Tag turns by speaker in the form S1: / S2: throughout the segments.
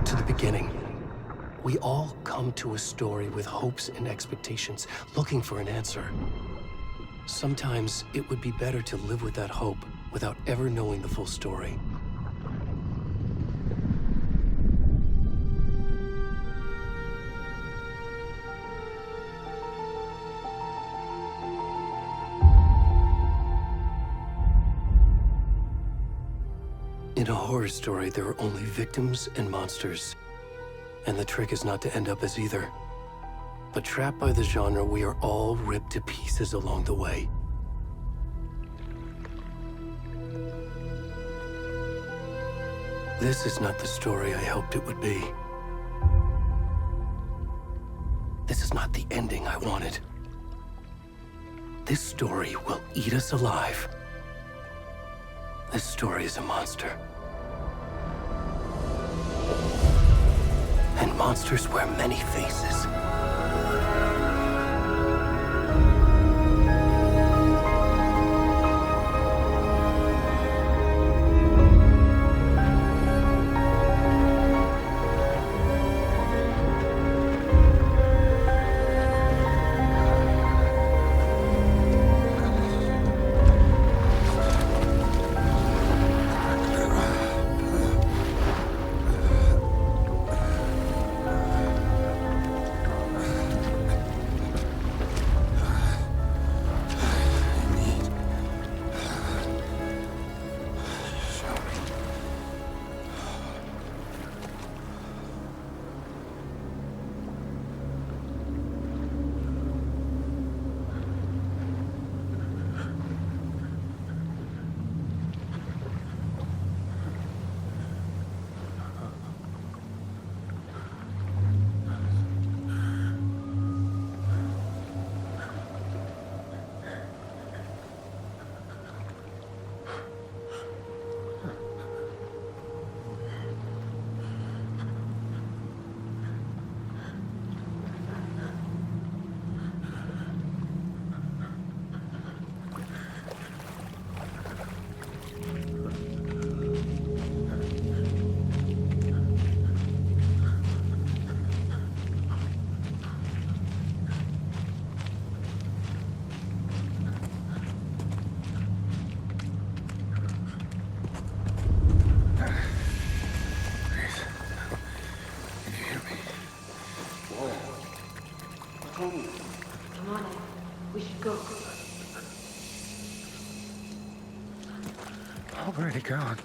S1: to the beginning. We all come to a story with hopes and expectations, looking for an answer. Sometimes it would be better to live with that hope without ever knowing the full story. In a horror story, there are only victims and monsters. And the trick is not to end up as either. But trapped by the genre, we are all ripped to pieces along the way. This is not the story I hoped it would be. This is not the ending I wanted. This story will eat us alive. This story is a monster. And monsters wear many faces.
S2: Come on, we should go.
S3: Already gone.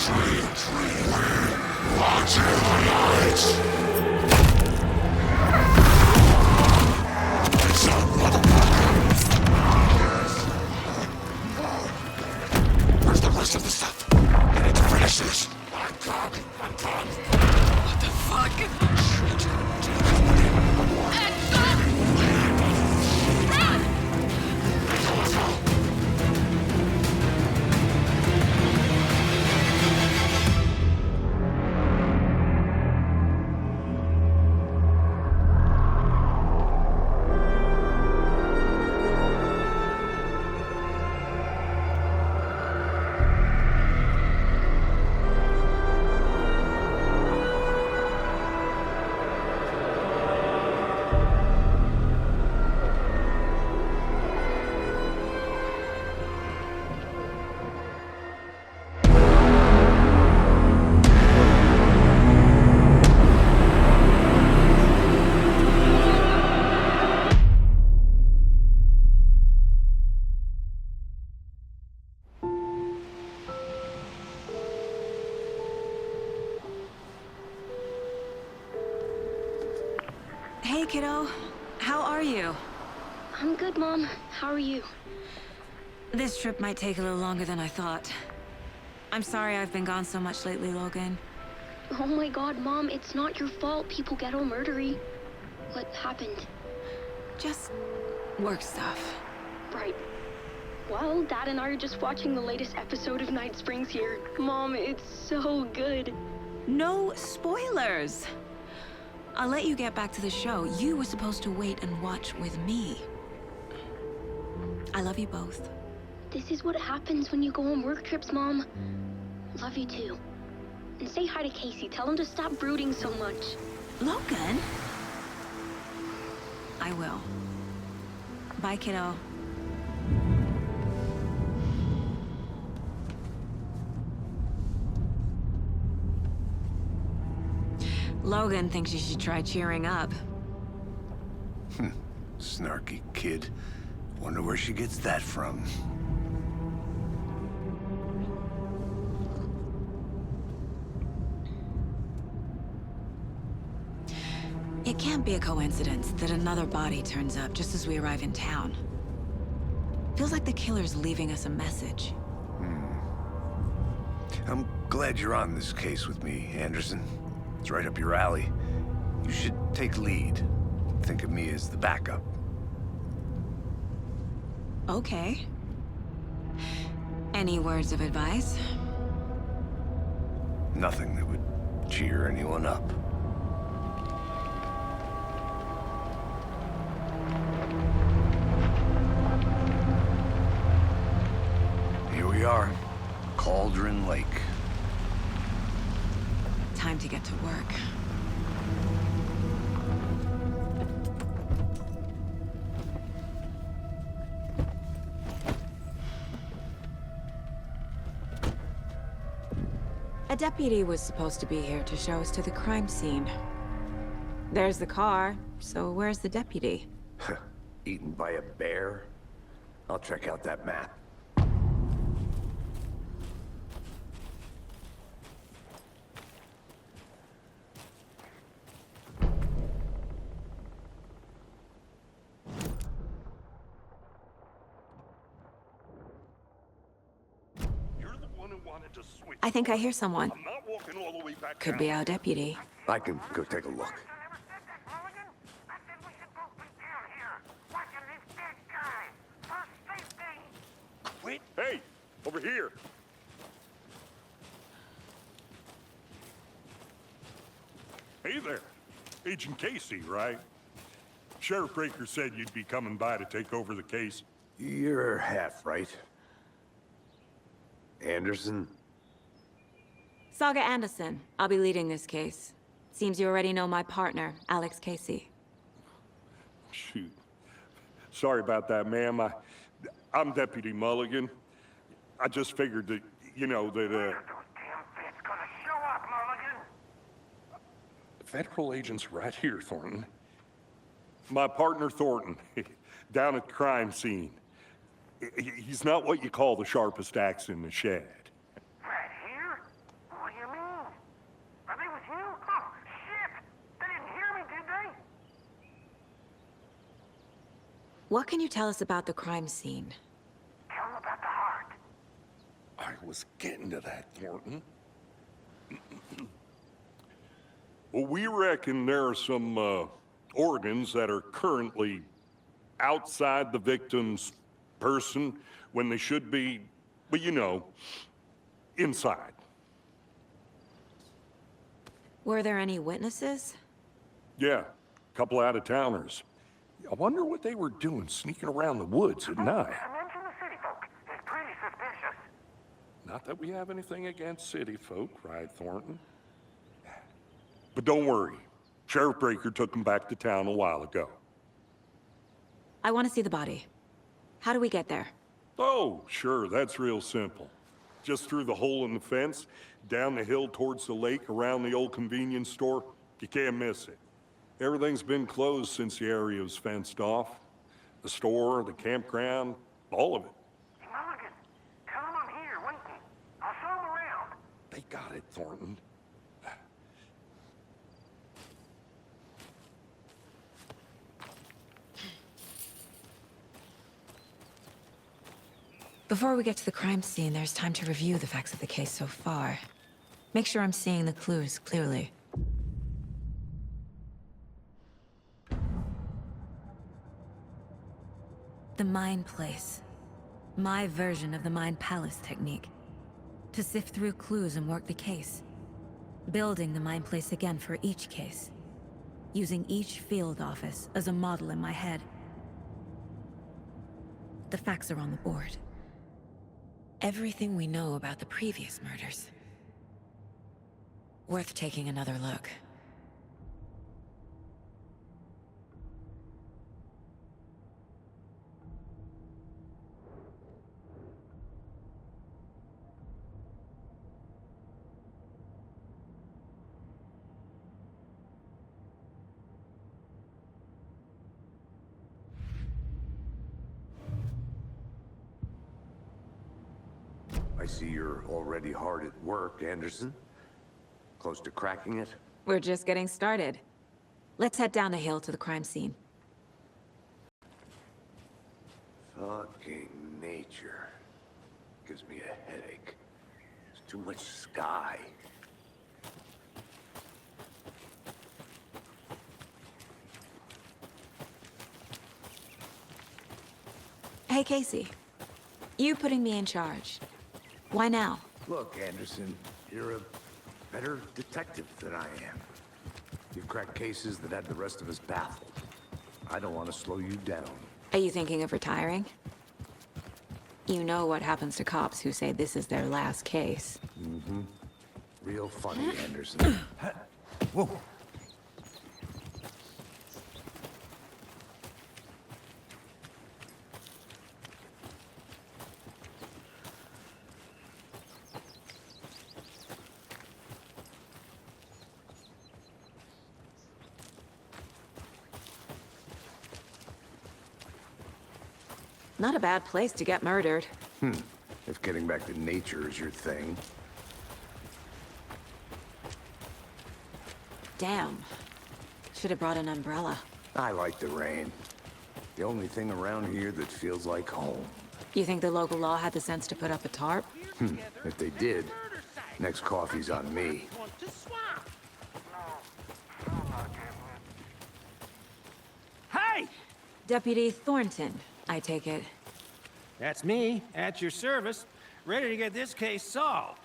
S3: Where's the rest of the stuff? I need to finish this. I'm coming.
S4: What the fuck?
S5: Hey, kiddo. How are you?
S6: I'm good, Mom. How are you?
S5: This trip might take a little longer than I thought. I'm sorry I've been gone so much lately, Logan.
S6: Oh my god, Mom, it's not your fault people get all murdery. What happened?
S5: Just work stuff.
S6: Right. Well, Dad and I are just watching the latest episode of Night Springs here. Mom, it's so good.
S5: No spoilers! I'll let you get back to the show. You were supposed to wait and watch with me. I love you both.
S6: This is what happens when you go on work trips, Mom. Love you too. And say hi to Casey. Tell him to stop brooding so much.
S5: Logan? I will. Bye, kiddo. Logan thinks you should try cheering up.
S3: Snarky kid. Wonder where she gets that from.
S5: It can't be a coincidence that another body turns up just as we arrive in town. Feels like the killer's leaving us a message.
S3: I'm glad you're on this case with me, Anderson. It's right up your alley. You should take lead. Think of me as the backup.
S5: Okay. Any words of advice?
S3: Nothing that would cheer anyone up. Here we are. Cauldron Lake.
S5: Time to get to work. A deputy was supposed to be here to show us to the crime scene. There's the car, so where's the deputy?
S3: Eaten by a bear? I'll check out that map.
S5: I think I hear someone.
S7: I'm not walking all the way back
S5: Could
S7: down.
S5: be our deputy.
S3: I can go take a look.
S7: Wait. Hey, over here. Hey there. Agent Casey, right? Sheriff Breaker said you'd be coming by to take over the case.
S3: You're half right. Anderson?
S5: Saga Anderson. I'll be leading this case. Seems you already know my partner, Alex Casey.
S7: Shoot. Sorry about that, ma'am. I'm Deputy Mulligan. I just figured that, you know, that, Federal agents right here, Thornton. My partner, Thornton, down at the crime scene. He's not what you call the sharpest axe in the shed.
S8: Right here?
S5: What can you tell us about the crime scene?
S7: Tell him about the heart. I was getting to that, Thornton. Well, we reckon there are some organs that are currently outside the victim's person when they should be, well, you know, inside.
S5: Were there any witnesses?
S7: Yeah, a couple out-of-towners. I wonder what they were doing sneaking around the woods at night.
S8: Mention the city folk. It's pretty suspicious.
S7: Not that we have anything against city folk, right, Thornton? But don't worry. Sheriff Breaker took them back to town a while ago.
S5: I want to see the body. How do we get there?
S7: Oh, sure, that's real simple. Just through the hole in the fence, down the hill towards the lake, around the old convenience store. You can't miss it. Everything's been closed since the area was fenced off. The store, the campground, all of it.
S8: Mulligan, tell him I'm here waiting. I'll show him around.
S7: They got it, Thornton.
S5: Before we get to the crime scene, there's time to review the facts of the case so far. Make sure I'm seeing the clues clearly. The Mind Place. My version of the Mind Palace technique. To sift through clues and work the case. Building the Mind Place again for each case. Using each field office as a model in my head. The facts are on the board. Everything we know about the previous murders. Worth taking another look.
S3: I see you're already hard at work, Anderson. Close to cracking it?
S5: We're just getting started. Let's head down the hill to the crime scene.
S3: Fucking nature. Gives me a headache. There's too much sky.
S5: Hey, Casey. You putting me in charge. Why now?
S3: Look, Anderson, you're a better detective than I am. You've cracked cases that had the rest of us baffled. I don't want to slow you down.
S5: Are you thinking of retiring? You know what happens to cops who say this is their last case.
S3: Mm-hmm. Real funny, Anderson. Whoa.
S5: Not a bad place to get murdered.
S3: If getting back to nature is your thing.
S5: Damn. Should have brought an umbrella.
S3: I like the rain. The only thing around here that feels like home.
S5: You think the local law had the sense to put up a tarp?
S3: If they did, next coffee's on me.
S9: Hey!
S5: Deputy Thornton, I take it.
S9: That's me, at your service, ready to get this case solved.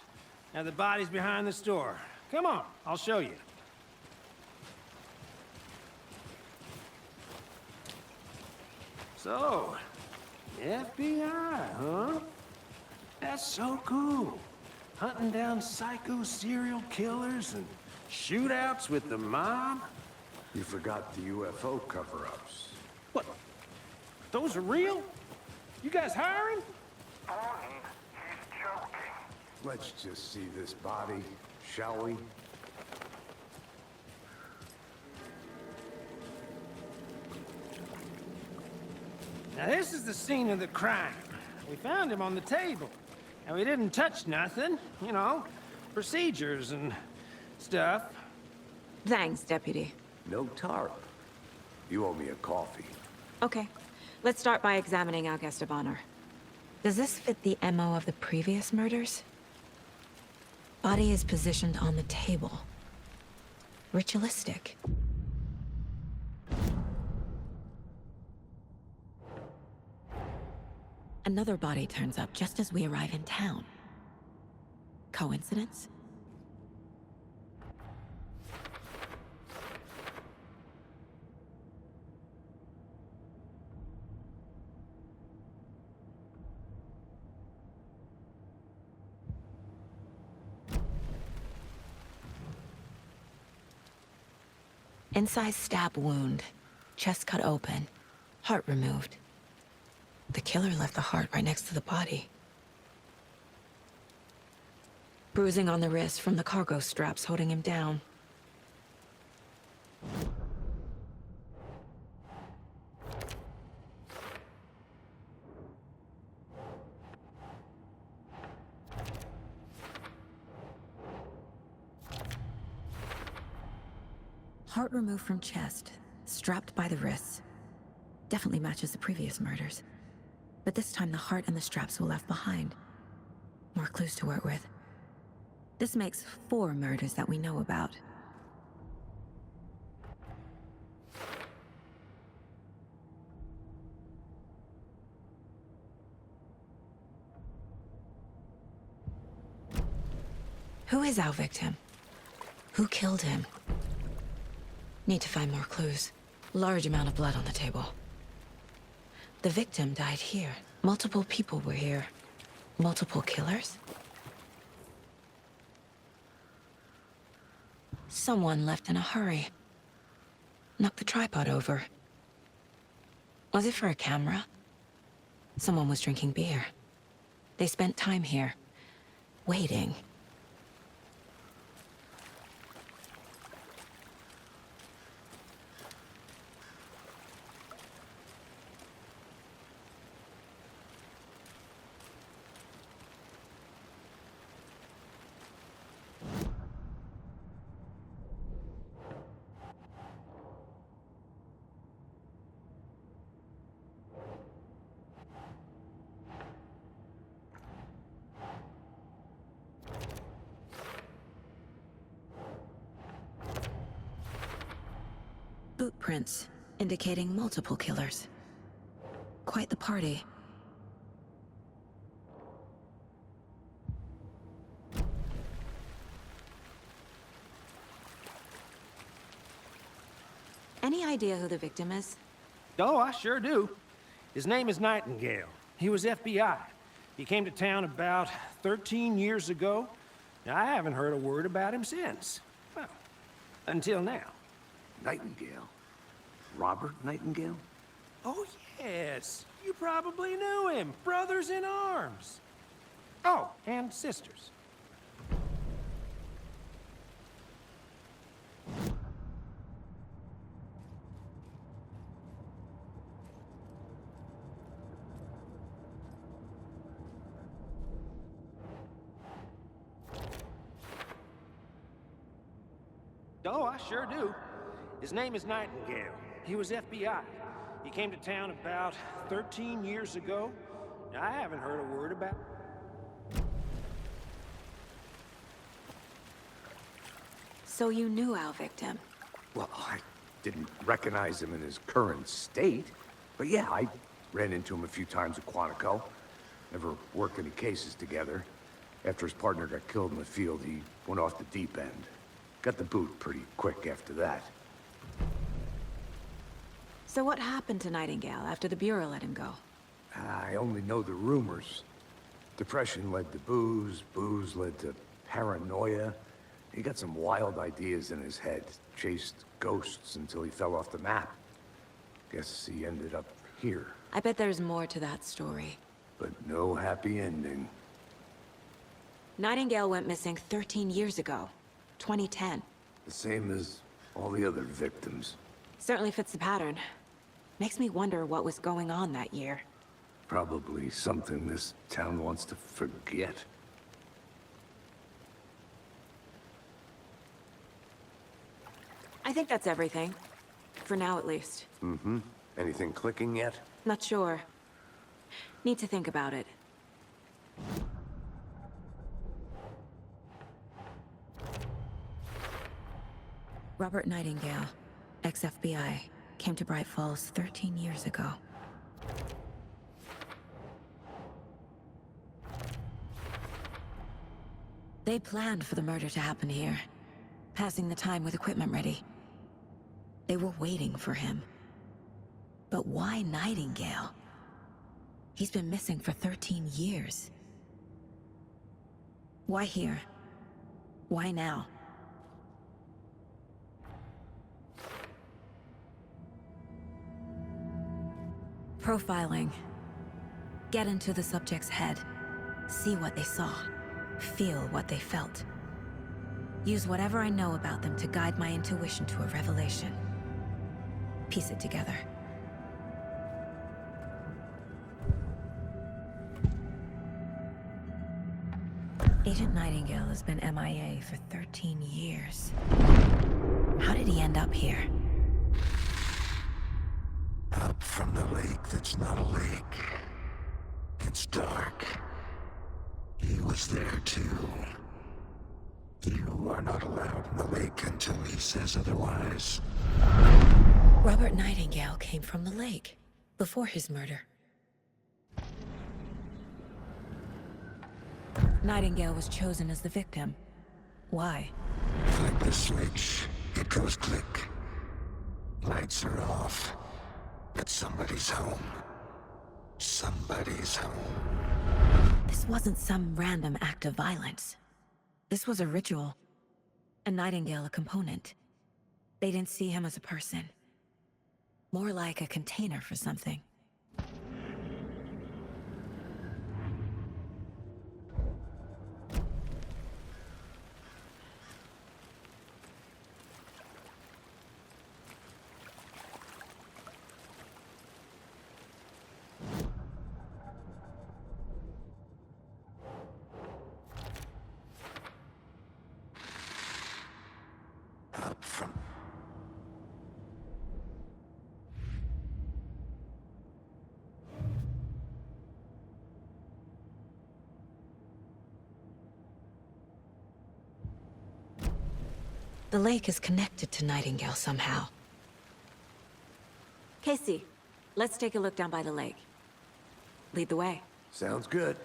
S9: Now the body's behind the store. Come on, I'll show you. So, FBI, huh? That's so cool. Hunting down psycho serial killers and shootouts with the mob.
S3: You forgot the UFO cover-ups.
S9: What? Those are real? You guys hiring?
S8: Thornton, he's joking.
S3: Let's just see this body, shall we?
S9: Now this is the scene of the crime. We found him on the table. And we didn't touch nothing, you know, procedures and stuff.
S5: Thanks, Deputy.
S3: No tarp. You owe me a coffee.
S5: Okay. Let's start by examining our guest of honor. Does this fit the MO of the previous murders? Body is positioned on the table. Ritualistic. Another body turns up just as we arrive in town. Coincidence? Incised stab wound. Chest cut open. Heart removed. The killer left the heart right next to the body. Bruising on the wrist from the cargo straps holding him down. Heart removed from chest, strapped by the wrists. Definitely matches the previous murders. But this time the heart and the straps were left behind. More clues to work with. This makes 4 murders that we know about. Who is our victim? Who killed him? Need to find more clues. Large amount of blood on the table. The victim died here. Multiple people were here. Multiple killers? Someone left in a hurry. Knocked the tripod over. Was it for a camera? Someone was drinking beer. They spent time here, waiting. Boot prints, indicating multiple killers. Quite the party. Any idea who the victim is?
S9: Oh, I sure do. His name is Nightingale. He was FBI. He came to town about 13 years ago. Now, I haven't heard a word about him since. Well, until now.
S3: Nightingale? Robert Nightingale?
S9: Oh, yes. You probably knew him. Brothers in arms. Oh, and sisters. Oh, I sure do. His name is Nightingale. He was FBI. He came to town about 13 years ago. Now, I haven't heard a word about...
S5: So you knew our victim?
S3: Well, I didn't recognize him in his current state. But yeah, I ran into him a few times at Quantico. Never worked any cases together. After his partner got killed in the field, he went off the deep end. Got the boot pretty quick after that.
S5: So what happened to Nightingale after the Bureau let him go?
S3: I only know the rumors. Depression led to booze, booze led to paranoia. He got some wild ideas in his head, chased ghosts until he fell off the map. Guess he ended up here.
S5: I bet there's more to that story.
S3: But no happy ending.
S5: Nightingale went missing 13 years ago. 2010.
S3: The same as all the other victims.
S5: Certainly fits the pattern. Makes me wonder what was going on that year.
S3: Probably something this town wants to forget.
S5: I think that's everything. For now, at least.
S3: Mm-hmm. Anything clicking yet?
S5: Not sure. Need to think about it. Robert Nightingale, ex-FBI, came to Bright Falls 13 years ago. They planned for the murder to happen here, passing the time with equipment ready. They were waiting for him. But why Nightingale? He's been missing for 13 years. Why here? Why now? Profiling. Get into the subject's head. See what they saw. Feel what they felt. Use whatever I know about them to guide my intuition to a revelation. Piece it together. Agent Nightingale has been MIA for 13 years. How did he end up here?
S10: Up from the lake that's not a lake. It's dark. He was there too. You are not allowed in the lake until he says otherwise.
S5: Robert Nightingale came from the lake, before his murder. Nightingale was chosen as the victim. Why?
S10: Flip the switch, it goes click. Lights are off. But somebody's home. Somebody's home.
S5: This wasn't some random act of violence. This was a ritual. And Nightingale a component. They didn't see him as a person. More like a container for something.
S10: Up from...
S5: The lake is connected to Nightingale somehow. Casey, let's take a look down by the lake. Lead the way.
S3: Sounds good.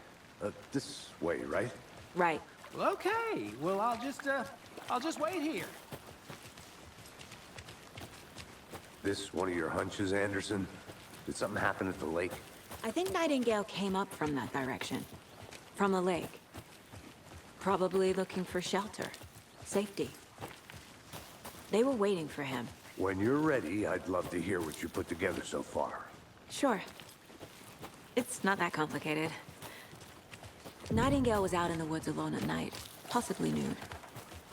S3: This way, right?
S5: Right.
S9: Well, okay. Well, I'll just wait here.
S3: This one of your hunches, Anderson? Did something happen at the lake?
S5: I think Nightingale came up from that direction. From the lake. Probably looking for shelter. Safety. They were waiting for him.
S3: When you're ready, I'd love to hear what you put together so far.
S5: Sure. It's not that complicated. Nightingale was out in the woods alone at night, possibly nude.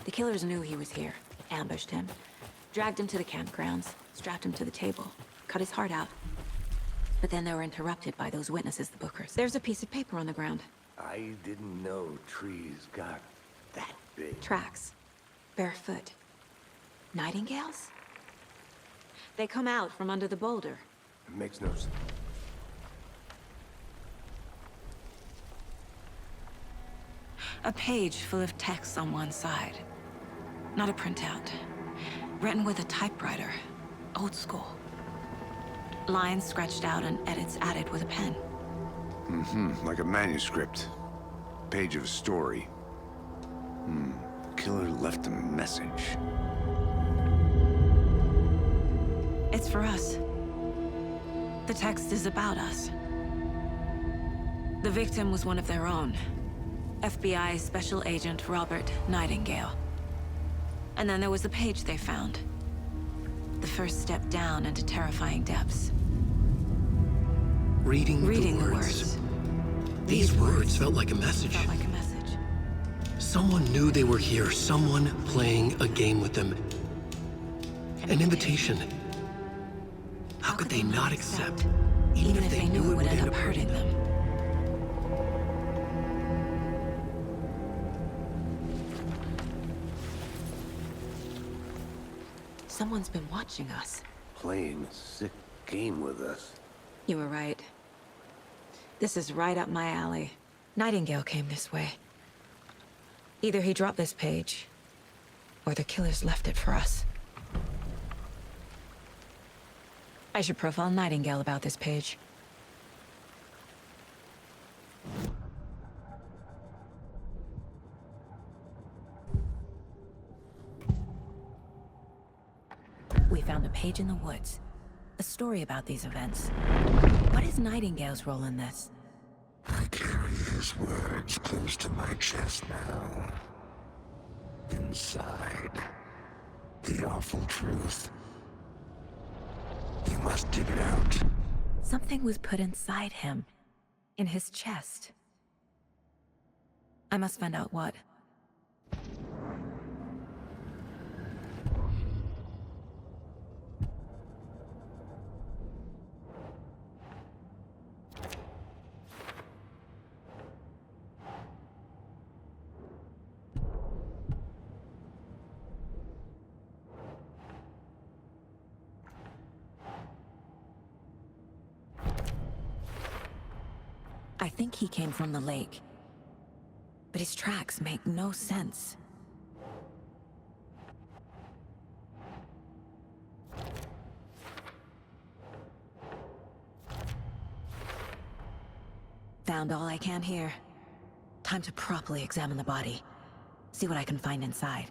S5: The killers knew he was here, ambushed him, dragged him to the campgrounds, strapped him to the table, cut his heart out. But then they were interrupted by those witnesses, the Bookers. There's a piece of paper on the ground.
S3: I didn't know trees got that big.
S5: Tracks. Barefoot. Nightingales? They come out from under the boulder.
S3: It makes no sense.
S5: A page full of text on one side. Not a printout. Written with a typewriter. Old school. Lines scratched out and edits added with a pen.
S3: Like a manuscript. Page of a story. Killer left a message.
S5: It's for us. The text is about us. The victim was one of their own. FBI Special Agent Robert Nightingale. And then there was the page they found. The first step down into terrifying depths.
S1: Reading the words. These words felt like a message.
S5: Felt like a message.
S1: Someone knew they were here. Someone playing a game with them. An invitation. How could they not accept, even if they knew it would end up hurting them?
S5: Someone's been watching us.
S3: Playing a sick game with us.
S5: You were right. This is right up my alley. Nightingale came this way. Either he dropped this page, or the killers left it for us. I should profile Nightingale about this page. We found a page in the woods. A story about these events. What is Nightingale's role in this?
S10: I carry his words close to my chest now. Inside, the awful truth. You must dig it out.
S5: Something was put inside him. In his chest. I must find out what. I think he came from the lake. But his tracks make no sense. Found all I can here. Time to properly examine the body. See what I can find inside.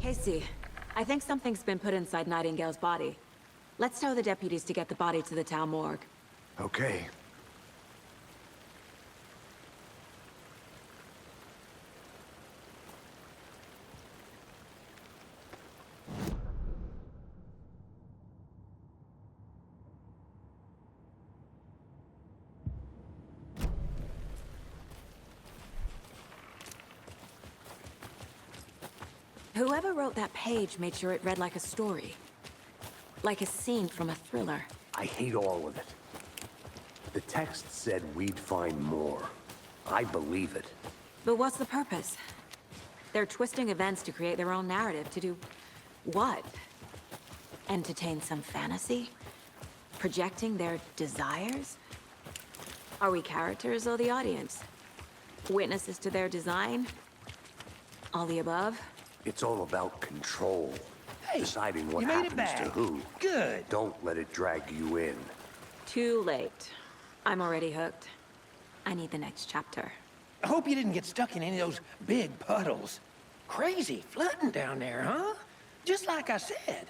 S5: Casey, I think something's been put inside Nightingale's body. Let's tell the deputies to get the body to the town morgue.
S3: Okay.
S5: Whoever wrote that page made sure it read like a story. Like a scene from a thriller.
S3: I hate all of it. The text said we'd find more. I believe it.
S5: But what's the purpose? They're twisting events to create their own narrative to do what? Entertain some fantasy? Projecting their desires? Are we characters or the audience? Witnesses to their design? All the above?
S3: It's all about control.
S9: Hey,
S3: deciding what
S9: you made it
S3: happens
S9: back.
S3: to who.
S9: Good.
S3: Don't let it drag you in.
S5: Too late. I'm already hooked. I need the next chapter.
S9: I hope you didn't get stuck in any of those big puddles. Crazy flooding down there, huh? Just like I said.